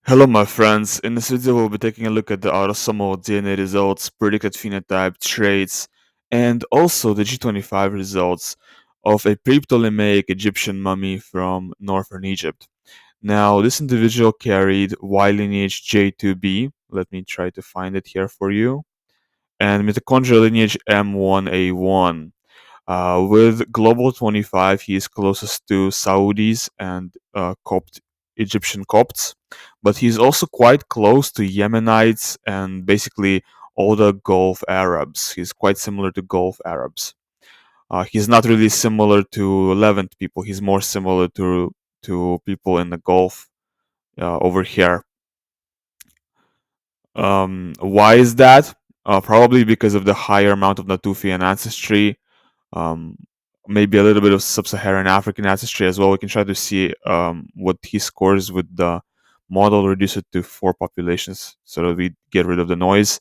Hello, my friends. In this video, we'll be taking a look at the autosomal DNA results, predicted phenotype, traits, and also the G25 results of a pre-Ptolemaic Egyptian mummy from northern Egypt. Now, this individual carried Y lineage J2B. Let me try to find it here for you. And mitochondrial lineage M1A1. With Global 25, he is closest to Saudis and Egyptian Copts, but he's also quite close to Yemenites and basically all the Gulf Arabs. He's quite similar to Gulf Arabs. He's not really similar to Levant people. He's more similar to people in the Gulf over here. Why is that? Probably because of the higher amount of Natufian ancestry, um, maybe a little bit of sub-Saharan African ancestry as well. We can try to see what he scores with the model, reduce it to 4 populations so that we get rid of the noise.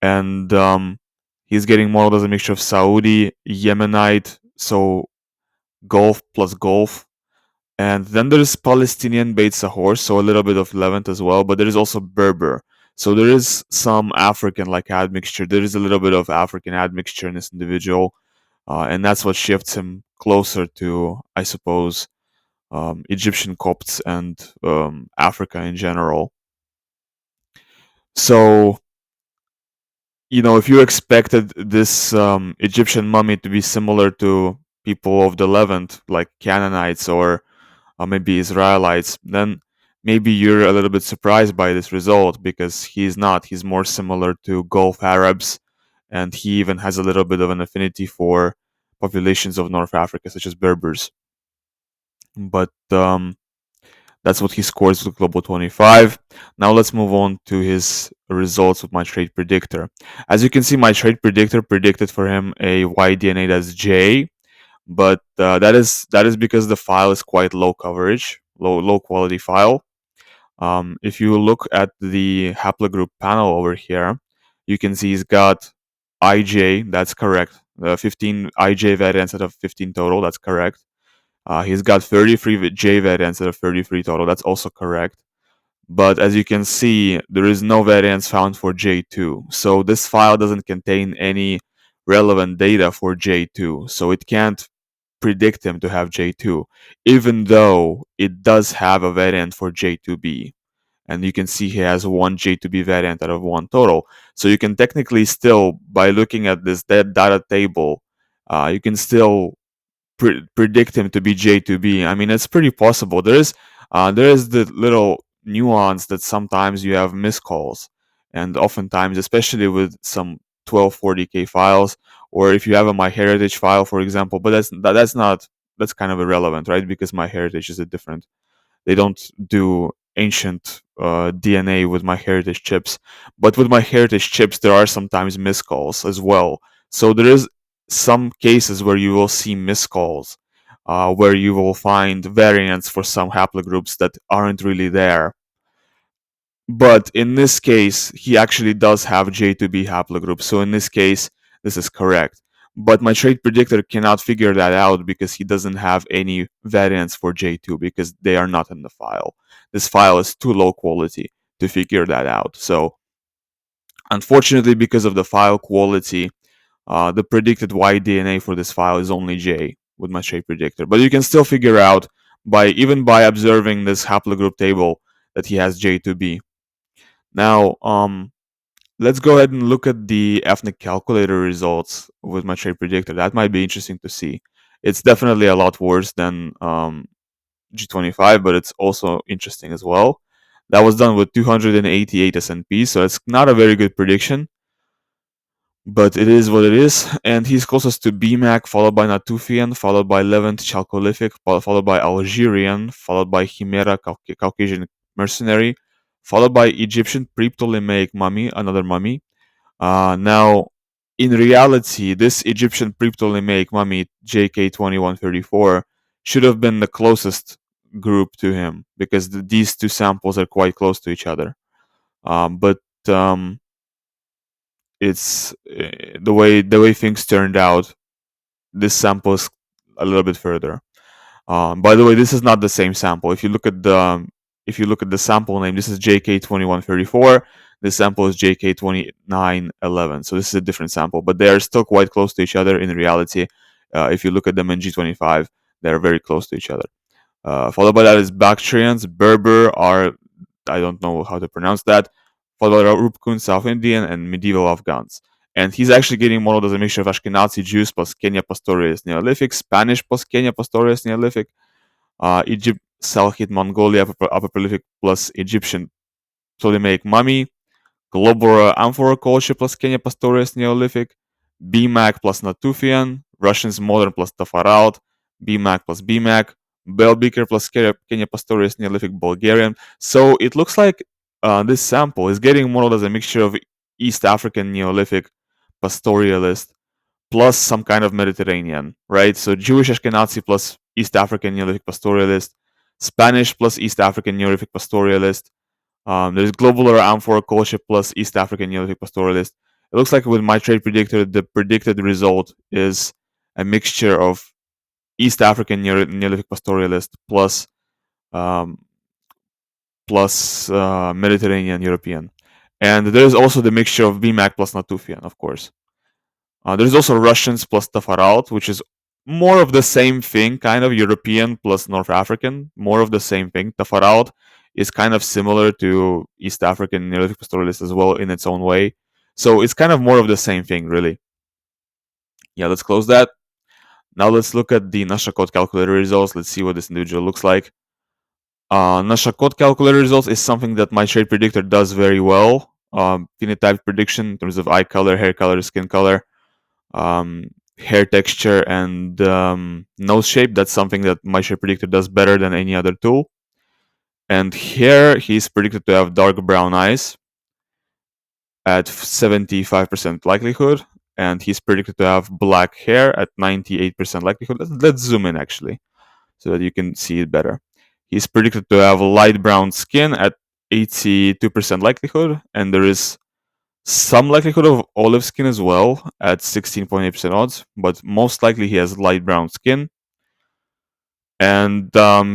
And he's getting modeled as a mixture of Saudi, Yemenite, so Gulf plus Gulf. And then there's Palestinian Beit Sahor, so a little bit of Levant as well, but there is also Berber. So there is some African like admixture. There is a little bit of African admixture in this individual, and that's what shifts him closer to, I suppose, Egyptian Copts and Africa in general. So, if you expected this Egyptian mummy to be similar to people of the Levant, like Canaanites or maybe Israelites, then maybe you're a little bit surprised by this result because he's not. He's more similar to Gulf Arabs, and he even has a little bit of an affinity for populations of North Africa, such as Berbers. But that's what he scores with Global 25. Now let's move on to his results with my trait predictor. As you can see, my trait predictor predicted for him a Y-DNA that's J, but that is because the file is quite low coverage, low quality file. If you look at the haplogroup panel over here, you can see he's got IJ. That's correct. 15 IJ variants out of 15 total. That's correct. He's got 33 J variants out of 33 total. That's also correct. But as you can see, there is no variance found for J2. So this file doesn't contain any relevant data for J2. So it can't predict him to have J2, even though it does have a variant for J2B. And you can see he has one J2B variant out of one total. So you can technically still, by looking at this data table, you can still predict him to be J2B. I mean, it's pretty possible. There is the little nuance that sometimes you have miscalls, and oftentimes, especially with some 1240K files, or if you have a MyHeritage file, for example. But that's kind of irrelevant, right? Because MyHeritage is a different. They don't do ancient DNA with MyHeritage chips, but with MyHeritage chips, there are sometimes miscalls as well. So there is some cases where you will see miscalls, where you will find variants for some haplogroups that aren't really there. But in this case, he actually does have J2B haplogroup. So in this case, this is correct. But my trait predictor cannot figure that out because he doesn't have any variants for J2 because they are not in the file. This file is too low quality to figure that out. So unfortunately, because of the file quality, the predicted Y-DNA for this file is only J with my trait predictor. But you can still figure out even by observing this haplogroup table that he has J2B. Now, let's go ahead and look at the ethnic calculator results with my trait predictor. That might be interesting to see. It's definitely a lot worse than G25, but it's also interesting as well. That was done with 288 SNP, so it's not a very good prediction, but it is what it is. And he's closest to BMAC, followed by Natufian, followed by Levant Chalcolithic, followed by Algerian, followed by Chimera Caucasian mercenary, followed by Egyptian pre-Ptolemaic mummy, another mummy. Now, in reality, this Egyptian pre-Ptolemaic mummy, JK2134, should have been the closest group to him because these two samples are quite close to each other. But it's the way things turned out. This sample is a little bit further. By the way, this is not the same sample. If you look at if you look at the sample name, this is JK2134. This sample is JK2911. So this is a different sample, but they are still quite close to each other in reality. If you look at them in G25, they're very close to each other. Followed by that is Bactrians. Berber are, I don't know how to pronounce that. Followed by Rupkun, South Indian, and medieval Afghans. And he's actually getting modeled as a mixture of Ashkenazi Jews plus Kenya Pastorius Neolithic, Spanish plus Kenya Pastorius Neolithic, Egypt, Selkite, Mongolia, Upper Paleolithic plus Egyptian Ptolemaic mummy, Globora Amphora culture plus Kenya Pastorius Neolithic, BMAC plus Natufian, Russians modern plus Tafarat, BMAC plus BMAC, Belbeaker plus Kenya Pastorius Neolithic Bulgarian. So it looks like this sample is getting modeled as a mixture of East African Neolithic pastoralist plus some kind of Mediterranean, right? So Jewish Ashkenazi plus East African Neolithic pastoralist, Spanish plus East African Neolithic pastoralist. There's global or amphora culture plus East African Neolithic pastoralist. It looks like with my trade predictor, the predicted result is a mixture of East African Neolithic pastoralist um, plus Mediterranean European. And there's also the mixture of BMAC plus Natufian, of course. There's also Russians plus Tafarat, which is more of the same thing, kind of European plus North African, more of the same thing. Tafarat is kind of similar to East African Neolithic pastoralist as well in its own way. So it's kind of more of the same thing, really. Yeah, let's close that. Now let's look at the Nasha code calculator results. Let's see what this individual looks like. Nasha code calculator results is something that my trade predictor does very well. Phenotype prediction in terms of eye color, hair color, skin color. Hair texture and nose shape. That's something that my shape predictor does better than any other tool. And here he's predicted to have dark brown eyes at 75% likelihood, and he's predicted to have black hair at 98% likelihood. Let's zoom in actually so that you can see it better. He's predicted to have light brown skin at 82% likelihood, and there is some likelihood of olive skin as well at 16.8% odds, but most likely he has light brown skin. And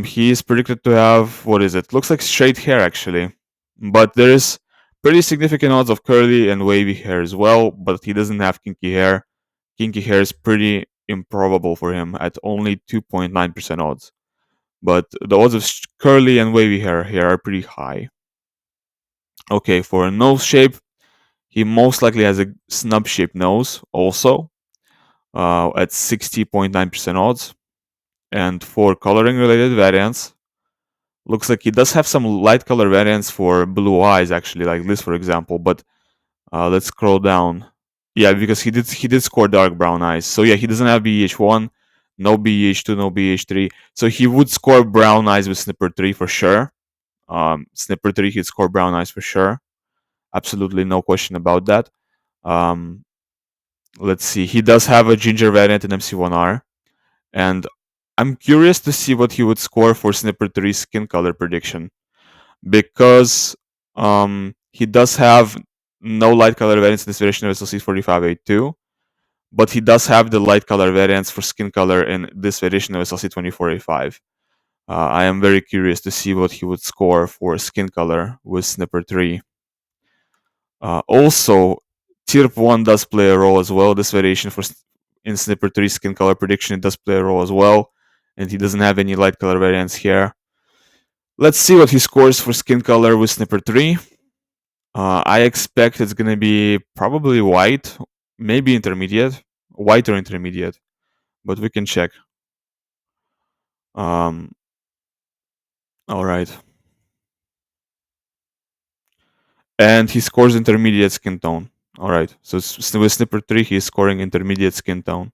he is predicted to have, what is it? Looks like straight hair actually, but there's pretty significant odds of curly and wavy hair as well, but he doesn't have kinky hair. Kinky hair is pretty improbable for him at only 2.9% odds. But the odds of curly and wavy hair here are pretty high. Okay, for a nose shape, he most likely has a snub-shaped nose also at 60.9% odds. And for coloring-related variants, looks like he does have some light color variants for blue eyes, actually, like this, for example. But let's scroll down. Yeah, because he did score dark brown eyes. So yeah, he doesn't have BEH1, no BEH2, no BEH3. So he would score brown eyes with Snipper 3 for sure. Snipper 3, he'd score brown eyes for sure. Absolutely no question about that. Let's see. He does have a ginger variant in MC1R. And I'm curious to see what he would score for Snipper 3 skin color prediction. Because he does have no light color variants in this variation of SLC4582. But he does have the light color variants for skin color in this variation of SLC2485. I am very curious to see what he would score for skin color with Snipper 3. Also, TIRP1 does play a role as well. This variation for in Snipper 3 skin color prediction, it does play a role as well. And he doesn't have any light color variants here. Let's see what he scores for skin color with Snipper 3. I expect it's going to be probably white, maybe intermediate. White or intermediate. But we can check. Alright. And he scores intermediate skin tone. Alright. So with Snipper 3, he's scoring intermediate skin tone.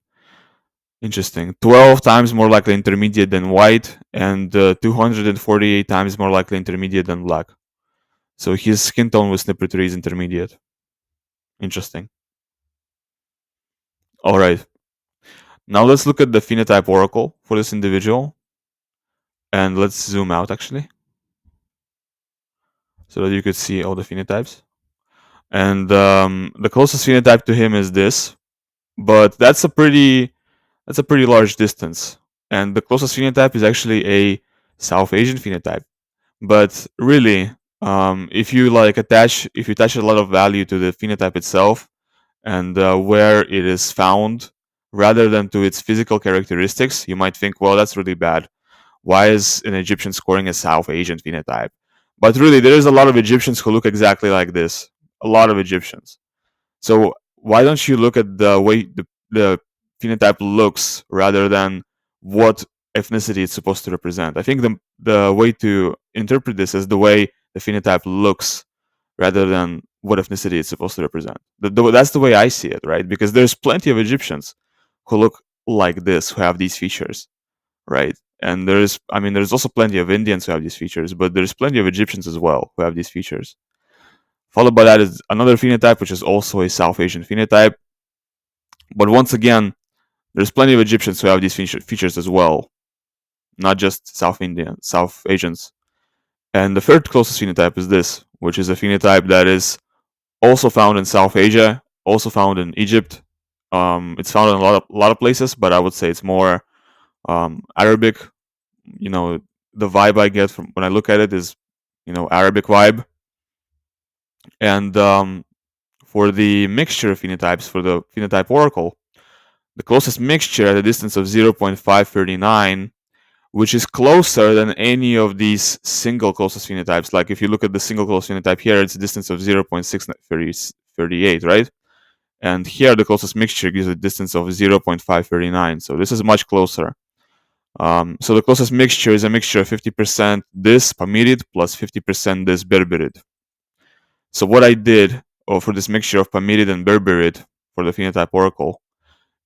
Interesting. 12 times more likely intermediate than white, and 248 times more likely intermediate than black. So his skin tone with Snipper 3 is intermediate. Interesting. Alright. Now let's look at the Phenotype Oracle for this individual. And let's zoom out actually, so that you could see all the phenotypes. And the closest phenotype to him is this, but that's a pretty large distance. And the closest phenotype is actually a South Asian phenotype, But really, if you attach a lot of value to the phenotype itself and where it is found, rather than to its physical characteristics, you might think, well, that's really bad. Why is an Egyptian scoring a South Asian phenotype? But really, there is a lot of Egyptians who look exactly like this. A lot of Egyptians. So why don't you look at the way the phenotype looks rather than what ethnicity it's supposed to represent? I think the way to interpret this is the way the phenotype looks rather than what ethnicity it's supposed to represent. That's the way I see it, right? Because there's plenty of Egyptians who look like this, who have these features, right? And there's also plenty of Indians who have these features, but there's plenty of Egyptians as well who have these features. Followed by that is another phenotype, which is also a South Asian phenotype. But once again, there's plenty of Egyptians who have these features as well, not just South Asians. And the third closest phenotype is this, which is a phenotype that is also found in South Asia, also found in Egypt. It's found in a lot of places, but I would say it's more Arabic. You know, the vibe I get from when I look at it is, Arabic vibe. And for the mixture of phenotypes, for the Phenotype Oracle, the closest mixture at a distance of 0.539, which is closer than any of these single closest phenotypes. Like if you look at the single closest phenotype here, it's a distance of 0.638, right? And here the closest mixture gives a distance of 0.539. So this is much closer. So the closest mixture is a mixture of 50% this Pamirid plus 50% this Berberid. So what I did for this mixture of Pamirid and Berberid for the Phenotype Oracle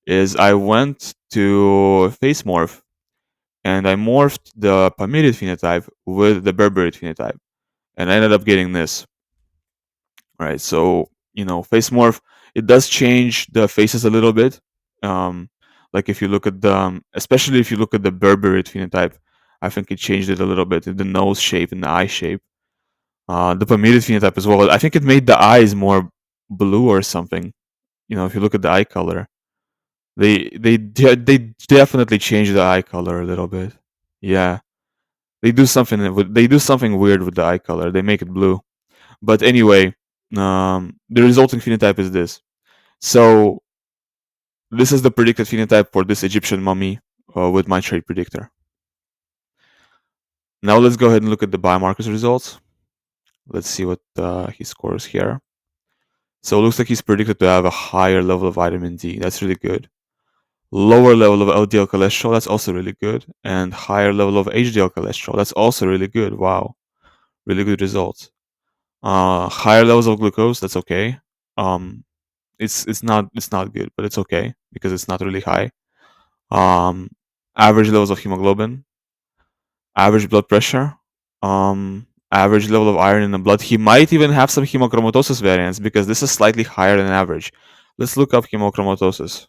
is I went to face morph and I morphed the Pamirid phenotype with the Berberid phenotype, and I ended up getting this. Right, so face morph, it does change the faces a little bit. Um, like if you look at especially if you look at the Berberid phenotype, I think it changed it a little bit in the nose shape and the eye shape. The Pamirid phenotype as well. I think it made the eyes more blue or something. If you look at the eye color, they definitely change the eye color a little bit. Yeah, they do something weird with the eye color. They make it blue. But anyway, the resulting phenotype is this. So this is the predicted phenotype for this Egyptian mummy with my trait predictor. Now let's go ahead and look at the biomarkers results. Let's see what he scores here. So it looks like he's predicted to have a higher level of vitamin D. That's really good. Lower level of LDL cholesterol. That's also really good. And higher level of HDL cholesterol. That's also really good. Wow, really good results. Higher levels of glucose. That's okay. It's not good, but it's okay because it's not really high. Um, Average levels of hemoglobin, average blood pressure, average level of iron in the blood. He might even have some hemochromatosis variants because this is slightly higher than average. Let's look up hemochromatosis.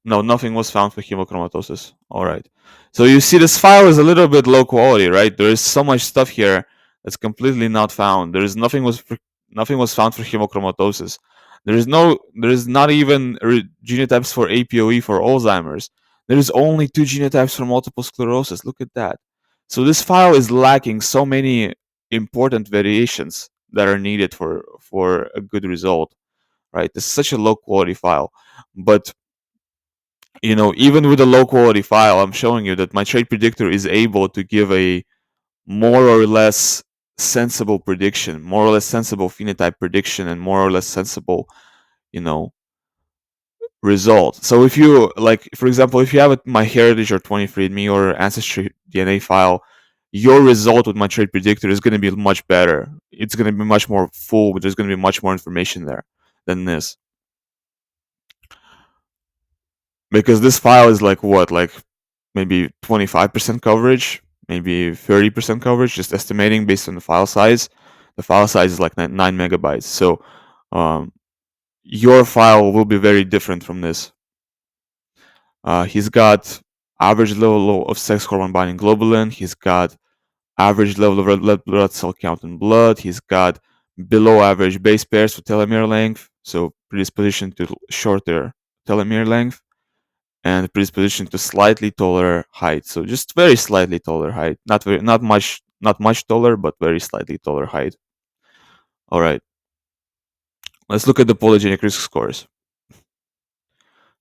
No, nothing was found for hemochromatosis. All right. So you see this file is a little bit low quality, right? There is so much stuff here that's completely not found. Nothing was found for hemochromatosis. There is not even genotypes for APOE for Alzheimer's. There is only 2 genotypes for multiple sclerosis. Look at that. So this file is lacking so many important variations that are needed for a good result, right? This is such a low quality file. But even with a low quality file, I'm showing you that my trait predictor is able to give a more or less sensible prediction, more or less sensible phenotype prediction, and more or less sensible, you know, result. So if you like, for example, if you have my heritage or 23andMe or ancestry DNA file, your result with my trait predictor is going to be much better. It's going to be much more full, but there's going to be much more information there than this. Because this file is like what, like maybe 25% coverage, maybe 30% coverage, just estimating based on the file size. The file size is like 9 megabytes. So your file will be very different from this. He's got average level of sex hormone binding globulin. He's got average level of red blood cell count in blood. He's got below average base pairs for telomere length, so predisposition to shorter telomere length. and predisposition to slightly taller height. So just very slightly taller height, not much taller, but very slightly taller height. All right, let's look at the polygenic risk scores.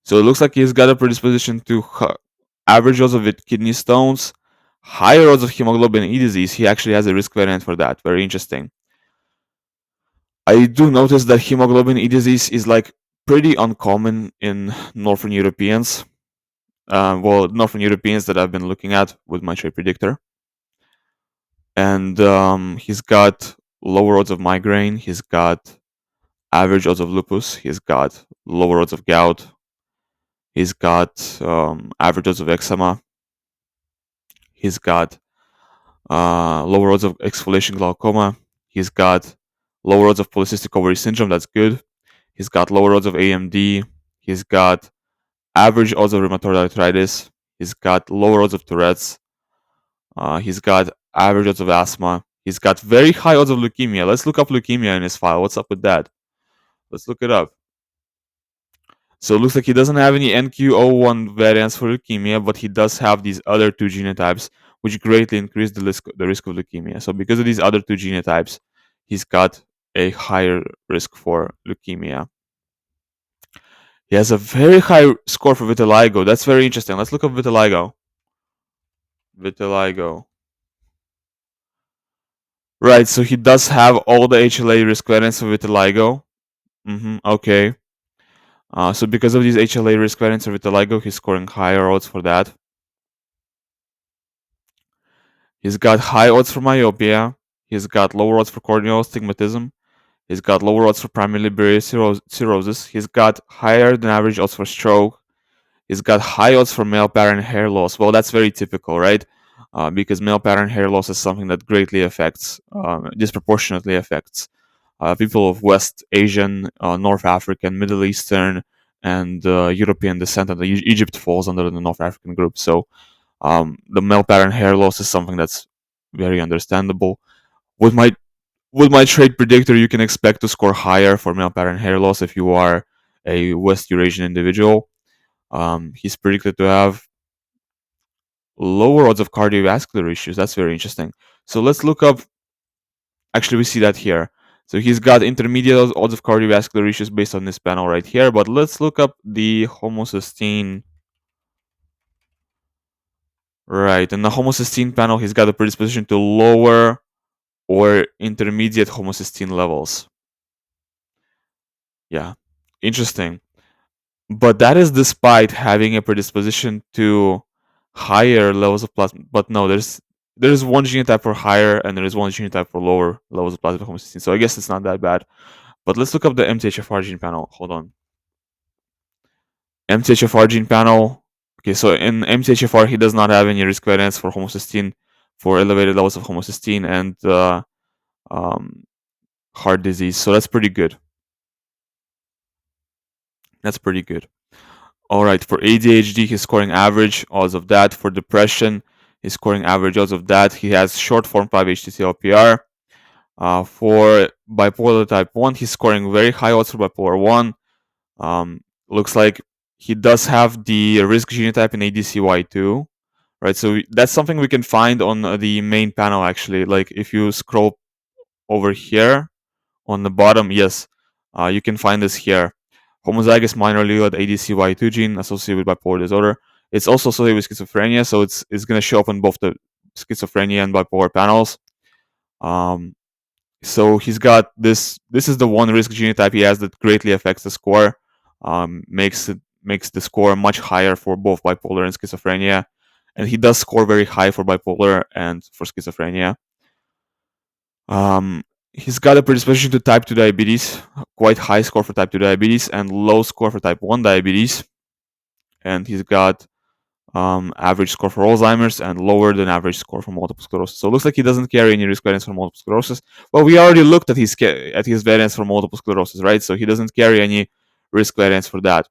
So it looks like he's got a predisposition to average odds of kidney stones, higher odds of hemoglobin E disease. He actually has a risk variant for that. Very interesting. I do notice that hemoglobin E disease is like pretty uncommon in Northern Europeans. Northern Europeans that I've been looking at with my trait predictor. And he's got lower odds of migraine. He's got average odds of lupus. He's got lower odds of gout. He's got average odds of eczema. He's got lower odds of exfoliation glaucoma. He's got lower odds of polycystic ovary syndrome. That's good. He's got lower odds of AMD. He's got average odds of rheumatoid arthritis. He's got lower odds of Tourette's. He's got average odds of asthma. He's got very high odds of leukemia. Let's look up leukemia in his file. What's up with that? Let's look it up. So it looks like he doesn't have any NQ01 variants for leukemia, but he does have these other two genotypes, which greatly increase the risk of leukemia. So because of these other two genotypes, he's got a higher risk for leukemia. He has a very high score for vitiligo. That's very interesting. Let's look up vitiligo. Vitiligo. Right, so he does have all the HLA risk variants for vitiligo. Okay. So because of these HLA risk variants for vitiligo, he's scoring higher odds for that. He's got high odds for myopia. He's got lower odds for corneal astigmatism. He's got lower odds for primary biliary cirrhosis. He's got higher than average odds for stroke. He's got high odds for male pattern hair loss. Well, that's very typical, right? Because male pattern hair loss is something that greatly affects, disproportionately affects people of West Asian, North African, Middle Eastern, and European descent. And Egypt falls under the North African group. So the male pattern hair loss is something that's very understandable. With my trait predictor, you can expect to score higher for male pattern hair loss if you are a West Eurasian individual. He's predicted to have lower odds of cardiovascular issues. That's very interesting. So let's look up. Actually, we see that here. So he's got intermediate odds of cardiovascular issues based on this panel right here. But let's look up the homocysteine. Right, in the homocysteine panel, he's got a predisposition to lower or intermediate homocysteine levels. Yeah, interesting. But that is despite having a predisposition to higher levels of plasma. But no, there's one genotype for higher and there is one genotype for lower levels of plasma homocysteine. So I guess it's not that bad. But let's look up the MTHFR gene panel. Hold on. MTHFR gene panel. Okay, so in MTHFR, he does not have any risk variants for homocysteine, for elevated levels of homocysteine and um, heart disease. So that's pretty good. That's pretty good. All right, for ADHD, he's scoring average odds of that. For depression, he's scoring average odds of that. He has short form 5 HTTLPR. For bipolar type 1, he's scoring very high odds for bipolar 1. Looks like he does have the risk genotype in ADCY2, right? So that's something we can find on the main panel, actually. Like if you scroll over here on the bottom, yes, you can find this here. Homozygous minor allele ADCY2 gene associated with bipolar disorder. It's also associated with schizophrenia, so it's going to show up on both the schizophrenia and bipolar panels. So he's got this. This is the one risk genotype he has that greatly affects the score. Makes the score much higher for both bipolar and schizophrenia, and he does score very high for bipolar and for schizophrenia. He's got a predisposition to type 2 diabetes, quite high score for type 2 diabetes, and low score for type 1 diabetes. And he's got average score for Alzheimer's and lower than average score for multiple sclerosis. So it looks like he doesn't carry any risk variants for multiple sclerosis. Well, we already looked at his variants for multiple sclerosis, right? So he doesn't carry any risk variants for that.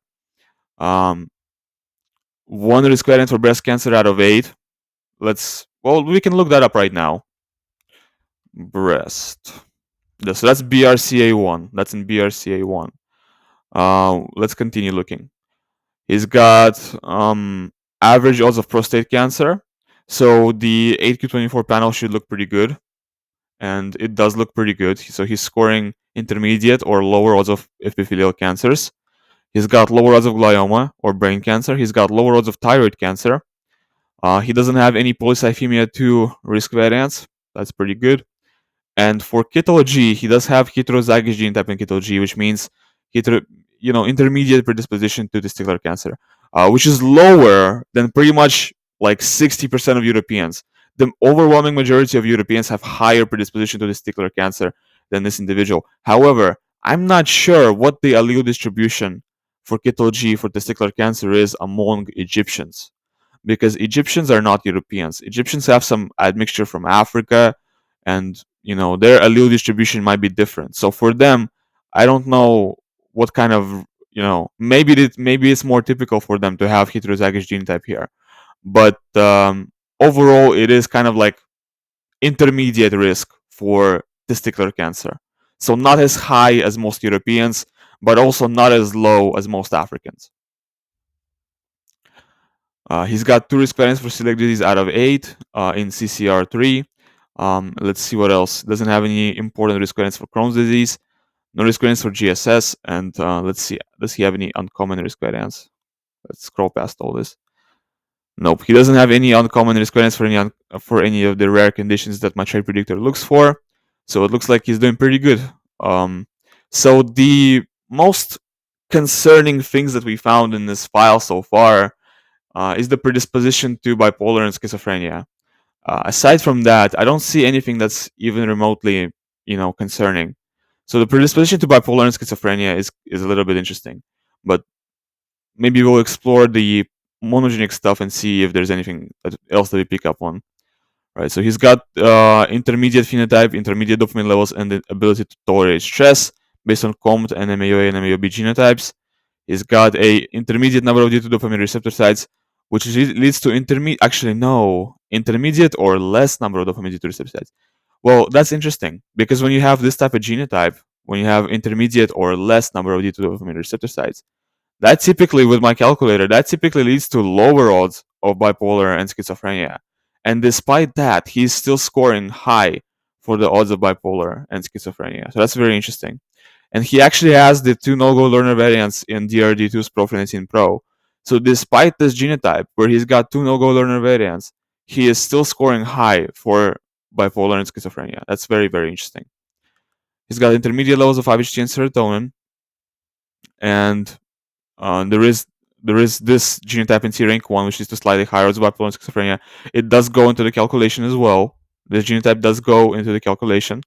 One risk variant for breast cancer out of 8. We can look that up right now. Breast. So that's BRCA1. That's in BRCA1. Let's continue looking. He's got average odds of prostate cancer. So the 8Q24 panel should look pretty good, and it does look pretty good. So he's scoring intermediate or lower odds of epithelial cancers. He's got lower odds of glioma or brain cancer. He's got lower odds of thyroid cancer. He doesn't have any polycythemia 2 risk variants. That's pretty good. And for Keto G, he does have heterozygous genotype in Keto G, which means intermediate predisposition to testicular cancer, which is lower than pretty much like 60% of Europeans. The overwhelming majority of Europeans have higher predisposition to testicular cancer than this individual. However, I'm not sure what the allele distribution for Keto G for testicular cancer is among Egyptians, because Egyptians are not Europeans. Egyptians have some admixture from Africa, and their allele distribution might be different. So for them, I don't know what kind of maybe it's more typical for them to have heterozygous genotype here, but overall it is kind of like intermediate risk for testicular cancer. So not as high as most Europeans, but also not as low as most Africans. He's got 2 risk variants for celiac disease out of 8 in CCR3. Let's see what else. Doesn't have any important risk variants for Crohn's disease. No risk variants for GSS. And let's see. Does he have any uncommon risk variants? Let's scroll past all this. Nope. He doesn't have any uncommon risk variants for any of the rare conditions that my trait predictor looks for. So it looks like he's doing pretty good. So the most concerning things that we found in this file so far is the predisposition to bipolar and schizophrenia. Aside from that, I don't see anything that's even remotely, concerning. So the predisposition to bipolar and schizophrenia is a little bit interesting, but maybe we'll explore the monogenic stuff and see if there's anything else that we pick up on. Right. So he's got intermediate phenotype, intermediate dopamine levels, and the ability to tolerate stress based on COMT and MAOA and MAOB genotypes. He's got a intermediate number of D2 dopamine receptor sites, which leads to intermediate or less number of dopamine D2 receptor sites. Well, that's interesting, because when you have this type of genotype, when you have intermediate or less number of D2 dopamine receptor sites, that typically, with my calculator, that typically leads to lower odds of bipolar and schizophrenia. And despite that, he's still scoring high for the odds of bipolar and schizophrenia. So that's very interesting. And he actually has the 2 no-go learner variants in DRD2's Profenecine Pro. So despite this genotype, where he's got 2 no-go learner variants, he is still scoring high for bipolar and schizophrenia. That's very, very interesting. He's got intermediate levels of 5-HT and serotonin, and there is this genotype in T-rank1, which is to slightly higher odds of bipolar and schizophrenia. It does go into the calculation as well. This genotype does go into the calculation,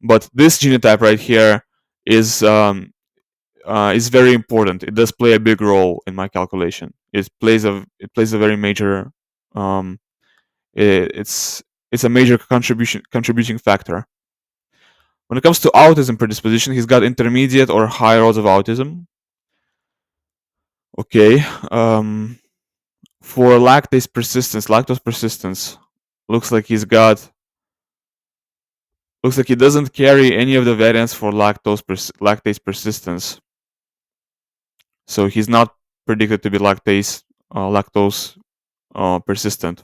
but this genotype right here is very important. It does play a big role in my calculation. It plays a very major it's a major contributing factor. When it comes to autism predisposition, he's got intermediate or higher odds of autism. Okay. For lactose persistence, looks like he doesn't carry any of the variants for lactase persistence. So he's not predicted to be lactose persistent.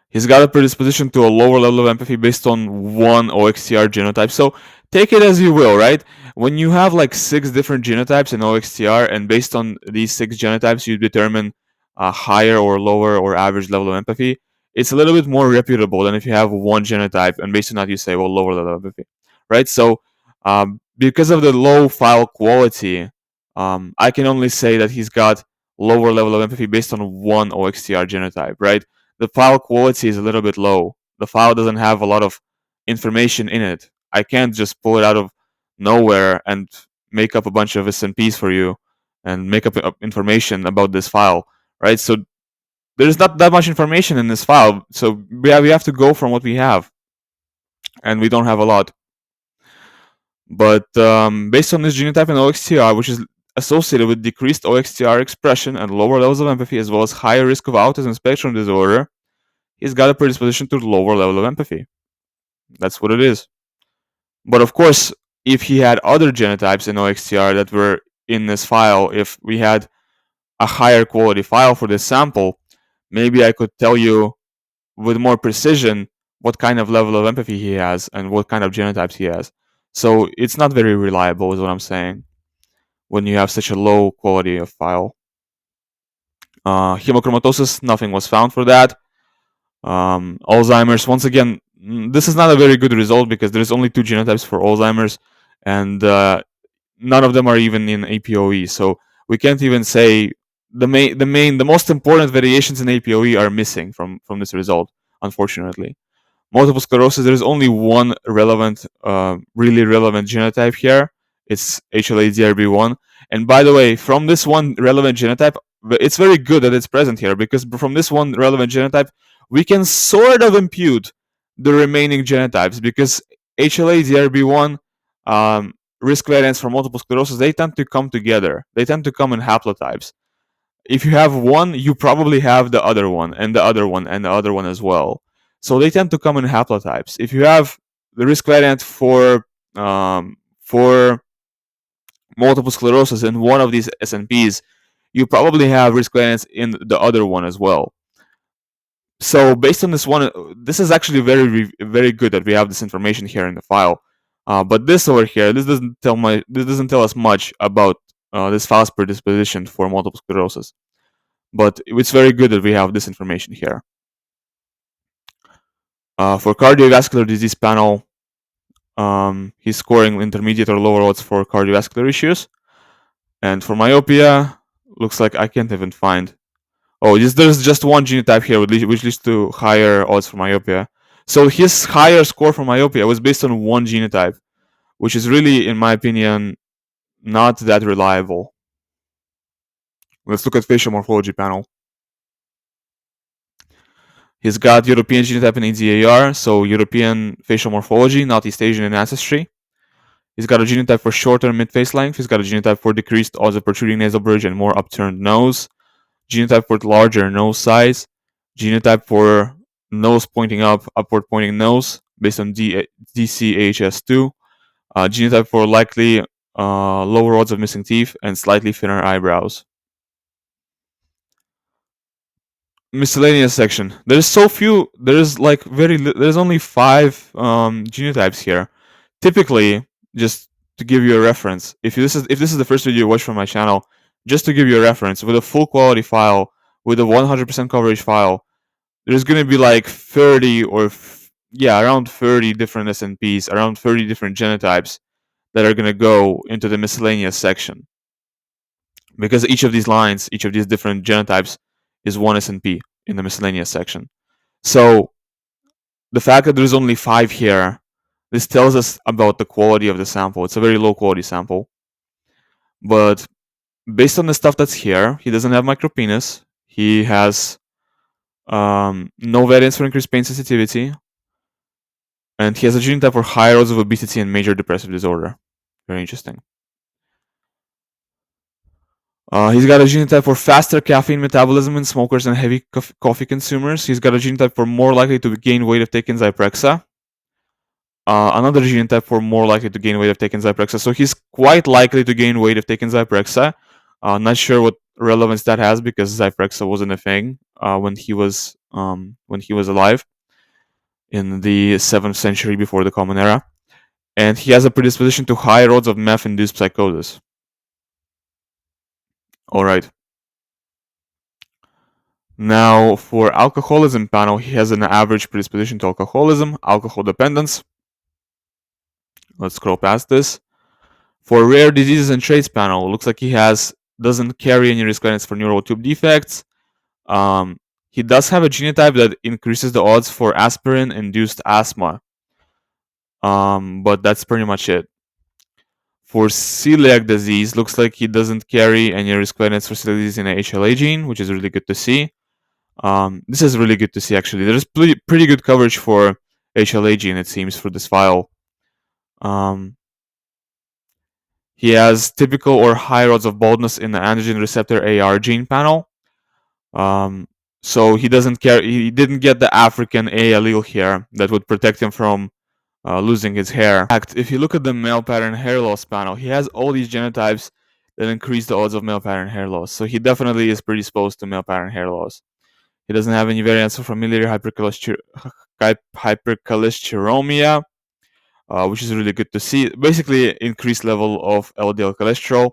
He's got a predisposition to a lower level of empathy based on one OXTR genotype. So take it as you will, right? When you have like 6 different genotypes in OXTR, and based on these 6 genotypes, you determine a higher or lower or average level of empathy. It's a little bit more reputable than if you have one genotype, and based on that, you say, well, lower level of empathy, right? So because of the low file quality, I can only say that he's got lower level of empathy based on one OXTR genotype, right? The file quality is a little bit low. The file doesn't have a lot of information in it. I can't just pull it out of nowhere and make up a bunch of SNPs for you and make up information about this file, right? So there's not that much information in this file. So we have to go from what we have, and we don't have a lot. But based on this genotype and OXTR, which is associated with decreased OXTR expression and lower levels of empathy, as well as higher risk of autism spectrum disorder, he's got a predisposition to lower level of empathy. That's what it is. But of course, if he had other genotypes in OXTR that were in this file, if we had a higher quality file for this sample, maybe I could tell you with more precision what kind of level of empathy he has and what kind of genotypes he has. So it's not very reliable, is what I'm saying, when you have such a low quality of file. Hemochromatosis, nothing was found for that. Alzheimer's, once again, this is not a very good result because there's only 2 genotypes for Alzheimer's, and none of them are even in APOE. So we can't even say the most important variations in APOE are missing from this result, unfortunately. Multiple sclerosis, there's only one relevant, really relevant genotype here. It's HLA-DRB1. And by the way, from this one relevant genotype, it's very good that it's present here, because from this one relevant genotype, we can sort of impute the remaining genotypes, because HLA-DRB1 risk variants for multiple sclerosis, they tend to come together. They tend to come in haplotypes. If you have one, you probably have the other one, and the other one, and the other one as well. So they tend to come in haplotypes. If you have the risk variant for multiple sclerosis in one of these SNPs, you probably have risk variants in the other one as well. So based on this one, this is actually very good that we have this information here in the file. But this over here, this doesn't tell us much about this file's predisposition for multiple sclerosis. But it's very good that we have this information here. For cardiovascular disease panel, he's scoring intermediate or lower odds for cardiovascular issues. And for myopia, looks like I can't even find. Oh, there's just one genotype here, which leads to higher odds for myopia. So his higher score for myopia was based on one genotype, which is really, in my opinion, not that reliable. Let's look at facial morphology panel. He's got European genotype in EDAR, so European facial morphology, not East Asian in ancestry. He's got a genotype for shorter mid-face length. He's got a genotype for decreased odds of protruding nasal bridge and more upturned nose. Genotype for larger nose size. Genotype for nose pointing up, upward pointing nose, based on DCHS2. Genotype for likely lower odds of missing teeth and slightly thinner eyebrows. Miscellaneous section. There's so few. There's only 5 genotypes here. Typically, just to give you a reference, if this is the first video you watch from my channel, just to give you a reference, with a full quality file, with a 100% coverage file, there's gonna be like 30 or around 30 different SNPs, around 30 different genotypes that are gonna go into the miscellaneous section, because each of these lines, each of these different genotypes, is one SNP in the miscellaneous section. So the fact that there's only 5 here, this tells us about the quality of the sample. It's a very low quality sample. But based on the stuff that's here, he doesn't have micropenis. He has no variants for increased pain sensitivity. And he has a genotype for higher odds of obesity and major depressive disorder. Very interesting. He's got a genotype for faster caffeine metabolism in smokers and heavy coffee consumers. He's got a genotype for more likely to gain weight if taking Zyprexa. Another genotype for more likely to gain weight if taking Zyprexa. So he's quite likely to gain weight if taking Zyprexa. Not sure what relevance that has, because Zyprexa wasn't a thing when he was alive in the 7th century before the Common Era. And he has a predisposition to higher odds of meth-induced psychosis. All right. Now, for alcoholism panel, he has an average predisposition to alcoholism, alcohol dependence. Let's scroll past this. For rare diseases and traits panel, looks like he doesn't carry any risk variants for neural tube defects. He does have a genotype that increases the odds for aspirin-induced asthma. But that's pretty much it. For celiac disease, looks like he doesn't carry any risk variants for celiac disease in a HLA gene, which is really good to see. This is really good to see, actually. There's pretty good coverage for HLA gene, it seems, for this file. He has typical or higher odds of baldness in the androgen receptor AR gene panel. So he didn't get the African A allele here that would protect him from losing his hair. In fact, if you look at the male pattern hair loss panel, he has all these genotypes that increase the odds of male pattern hair loss. So he definitely is predisposed to male pattern hair loss. He doesn't have any variants of familiar hypercholesteremia, which is really good to see. Basically, increased level of LDL cholesterol,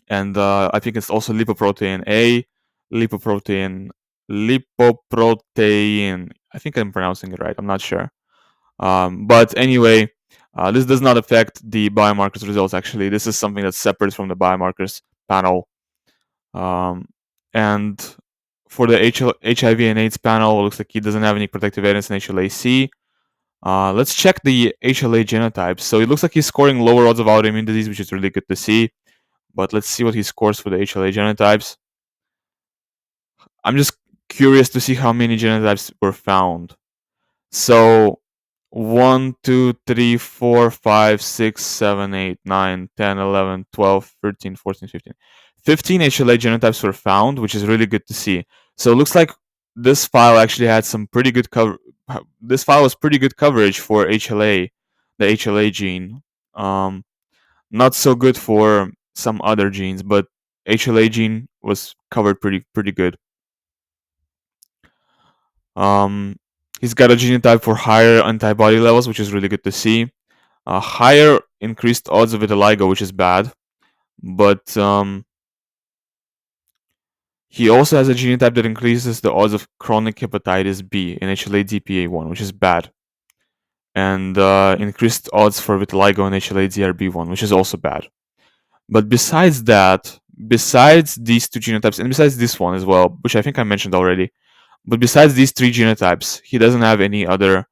and I think it's also lipoprotein A, lipoprotein, lipoprotein. I think I'm pronouncing it right. I'm not sure. But anyway, this does not affect the biomarkers results. Actually, this is something that's separate from the biomarkers panel. And for the HIV and AIDS panel, it looks like he doesn't have any protective evidence in HLA-C. Let's check the HLA genotypes. So it looks like he's scoring lower odds of autoimmune disease, which is really good to see. But let's see what he scores for the HLA genotypes. I'm just curious to see how many genotypes were found. So 1, 2, 3, 4, 5, 6, 7, 8, 9, 10, 11, 12, 13, 14, 15. 15 HLA genotypes were found, which is really good to see. So it looks like this file actually had some pretty good cover. This file was pretty good coverage for HLA, the HLA gene. Not so good for some other genes, but HLA gene was covered pretty good. He's got a genotype for higher antibody levels, which is really good to see. Higher increased odds of vitiligo, which is bad, but he also has a genotype that increases the odds of chronic hepatitis B in HLA-DPA1, which is bad, and increased odds for vitiligo in HLA-DRB1, which is also bad. But besides that, besides these two genotypes, and besides this one as well, which I think I mentioned already, but besides these three genotypes, he doesn't have any other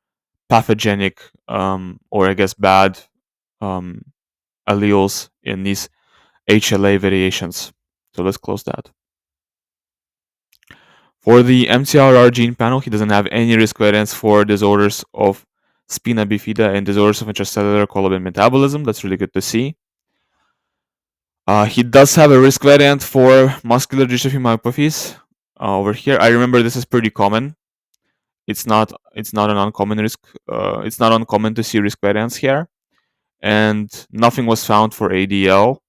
pathogenic or I guess bad alleles in these HLA variations. So let's close that. For the MTRR gene panel, he doesn't have any risk variants for disorders of spina bifida and disorders of intracellular collagen metabolism. That's really good to see. He does have a risk variant for muscular dystrophy myopathies over here. I remember this is pretty common. It's not an uncommon risk. It's not uncommon to see risk variants here, and nothing was found for ADL.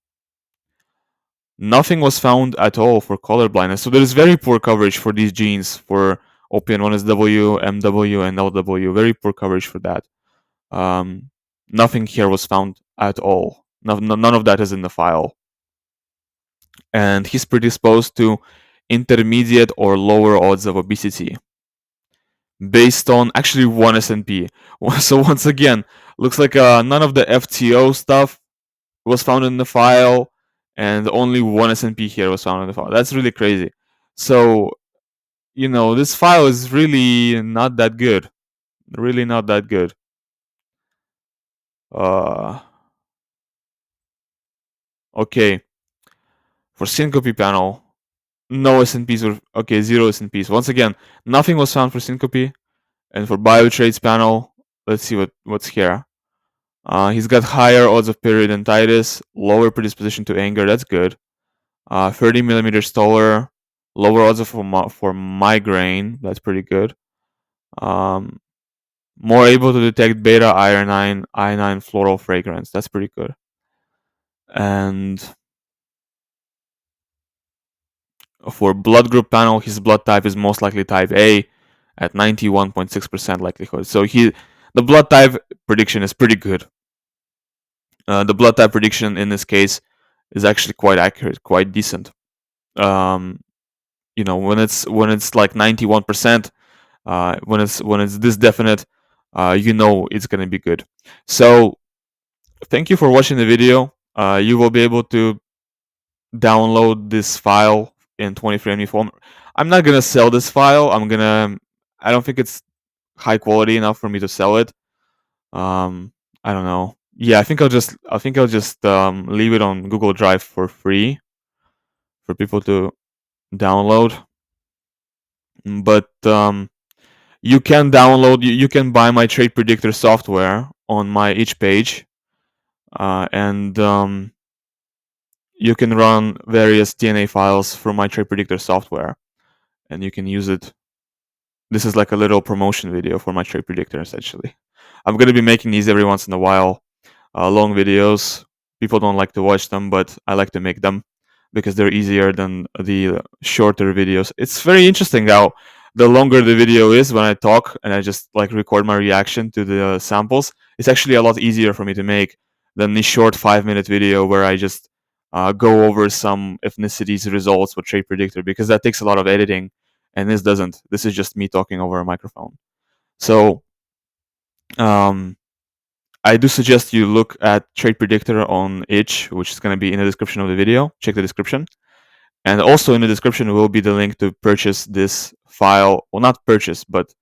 Nothing was found at all for color blindness. So there is very poor coverage for these genes for OPN1SW, MW, and LW. Very poor coverage for that. Nothing here was found at all. None of that is in the file. And he's predisposed to intermediate or lower odds of obesity based on actually one SNP. So once again, looks like none of the FTO stuff was found in the file, and only one SNP here was found in the file. That's really crazy. So, this file is really not that good. Really not that good. Okay. For syncope panel, no SNPs were okay. 0 SNPs. Once again, nothing was found for syncope. And for biotraits panel, let's see what's here. He's got higher odds of periodontitis, lower predisposition to anger. That's good. 30 millimeters taller, lower odds for migraine. That's pretty good. More able to detect beta iodine floral fragrance. That's pretty good. And for blood group panel, his blood type is most likely type A at 91.6% likelihood. So the blood type prediction is pretty good. The blood type prediction in this case is actually quite accurate, quite decent. When it's like 91%, when it's this definite, it's gonna be good. So thank you for watching the video. You will be able to download this file in 23andMe form. I'm not gonna sell this file. I don't think it's high quality enough for me to sell it. I don't know. Yeah, I think I'll just leave it on Google Drive for free for people to download. But you can download. You can buy my trait predictor software on my itch page, and you can run various DNA files from my trait predictor software, and you can use it. This is like a little promotion video for my trait predictor, essentially. I'm gonna be making these every once in a while, long videos People don't like to watch them, but I like to make them because they're easier than the shorter videos. It's very interesting how the longer the video is when I talk and I just like record my reaction to the samples, it's actually a lot easier for me to make than the short 5 minute video where I just go over some ethnicities results with Trait Predictor, because that takes a lot of editing and this doesn't. This is just me talking over a microphone. So um, I do suggest you look at Trait Predictor on itch, which is going to be in the description of the video. Check the description. And also in the description will be the link to purchase this file. Well, not purchase, but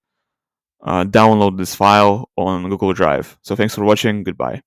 download this file on Google Drive. So thanks for watching. Goodbye.